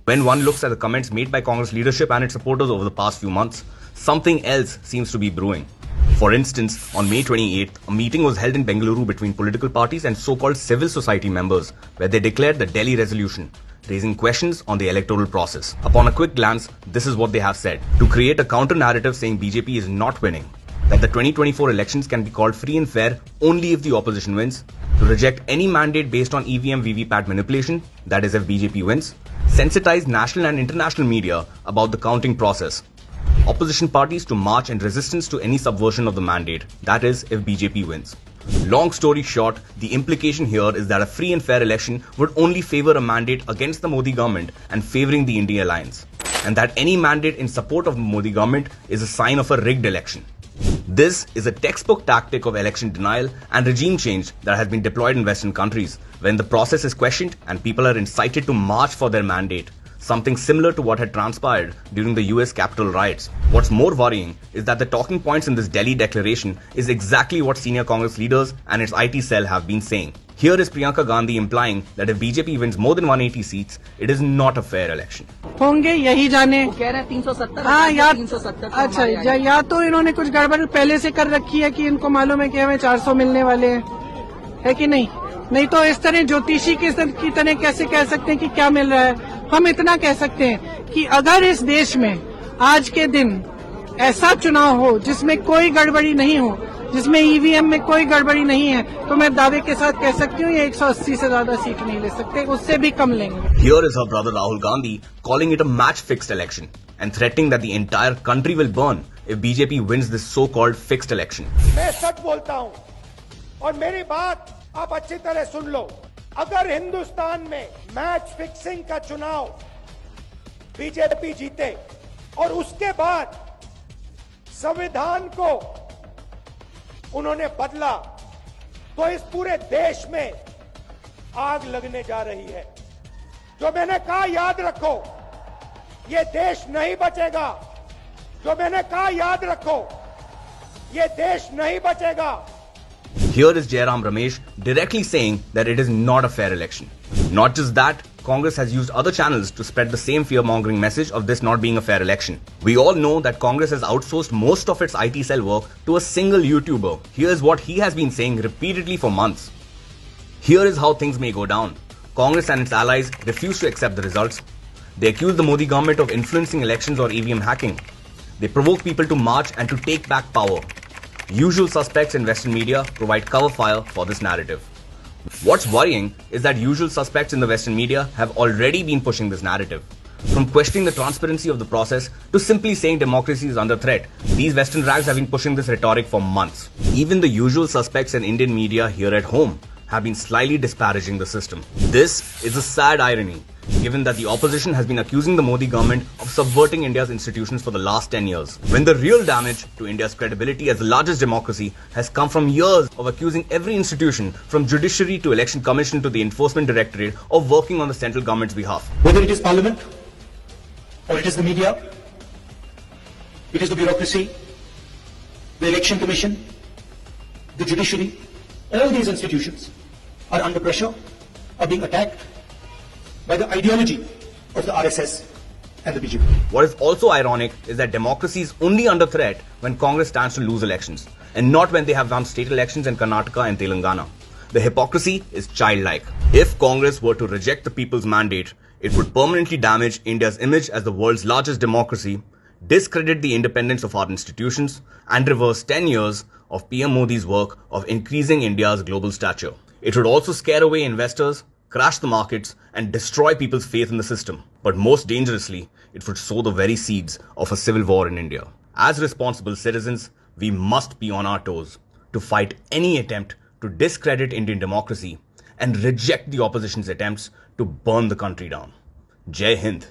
When one looks at the comments made by Congress leadership and its supporters over the past few months, something else seems to be brewing. For instance, on May 28th, a meeting was held in Bengaluru between political parties and so-called civil society members, where they declared the Delhi resolution, raising questions on the electoral process. Upon a quick glance, this is what they have said. To create a counter-narrative saying BJP is not winning, that the 2024 elections can be called free and fair only if the opposition wins, to reject any mandate based on EVM VVPAT manipulation, that is if BJP wins, sensitize national and international media about the counting process, opposition parties to march in resistance to any subversion of the mandate, that is if BJP wins. Long story short, the implication here is that a free and fair election would only favor a mandate against the Modi government and favoring the India alliance, and that any mandate in support of the Modi government is a sign of a rigged election. This is a textbook tactic of election denial and regime change that has been deployed in Western countries when the process is questioned and people are incited to march for their mandate, something similar to what had transpired during the US Capitol riots. What's more worrying is that the talking points in this Delhi declaration is exactly what senior Congress leaders and its IT cell have been saying. Here is Priyanka Gandhi implying that if BJP wins more than 180 seats, it is not a fair election. होंगे यही जाने कह रहे हैं 370। हाँ यार 370 अच्छा या तो इन्होंने कुछ गड़बड़ पहले से कर रखी है कि इनको मालूम है कि हमें 400 मिलने वाले हैं, है कि नहीं तो इस तरह ज्योतिषी की तरह कैसे कह सकते हैं कि क्या मिल रहा है। हम इतना कह सकते हैं कि अगर इस देश में आज के दिन ऐसा चुनाव हो जिसमें कोई गड़बड़ी नहीं हो, जिसमें ईवीएम में कोई गड़बड़ी नहीं है, तो मैं दावे के साथ कह सकती हूँ ये 180 से ज्यादा सीट नहीं ले सकते, उससे भी कम लेंगे। Here is her brother Rahul Gandhi calling it a match-fixed election and threatening that the entire country will burn if BJP wins this so-called fixed election. मैं सच बोलता हूँ और मेरी बात आप अच्छी तरह सुन लो। अगर हिंदुस्तान में मैच फिक्सिंग का चुनाव बीजेपी जीते और उसके बाद संविधान को उन्होंने बदला, तो इस पूरे देश में आग लगने जा रही है। जो मैंने कहा याद रखो, ये देश नहीं बचेगा। जो मैंने कहा याद रखो, ये देश नहीं बचेगा। Here is Jairam Ramesh directly saying that it is not a fair election. Not just that, Congress has used other channels to spread the same fear-mongering message of this not being a fair election. We all know that Congress has outsourced most of its IT cell work to a single YouTuber. Here's what he has been saying repeatedly for months. Here is how things may go down. Congress and its allies refuse to accept the results. They accuse the Modi government of influencing elections or EVM hacking. They provoke people to march and to take back power. Usual suspects in Western media provide cover fire for this narrative. What's worrying is that usual suspects in the Western media have already been pushing this narrative. From questioning the transparency of the process to simply saying democracy is under threat, these Western rags have been pushing this rhetoric for months. Even the usual suspects in Indian media here at home have been slyly disparaging the system. This is a sad irony, given that the opposition has been accusing the Modi government of subverting India's institutions for the last 10 years, when the real damage to India's credibility as the largest democracy has come from years of accusing every institution, from judiciary to election commission to the enforcement directorate, of working on the central government's behalf. Whether it is parliament, or it is the media, it is the bureaucracy, the election commission, the judiciary, all these institutions are under pressure, are being attacked by the ideology of the RSS and the BJP. What is also ironic is that democracy is only under threat when Congress stands to lose elections, and not when they have won state elections in Karnataka and Telangana. The hypocrisy is childlike. If Congress were to reject the people's mandate, it would permanently damage India's image as the world's largest democracy, discredit the independence of our institutions, and reverse 10 years of PM Modi's work of increasing India's global stature. It would also scare away investors, crash the markets, and destroy people's faith in the system. But most dangerously, it would sow the very seeds of a civil war in India. As responsible citizens, we must be on our toes to fight any attempt to discredit Indian democracy and reject the opposition's attempts to burn the country down. Jai Hind.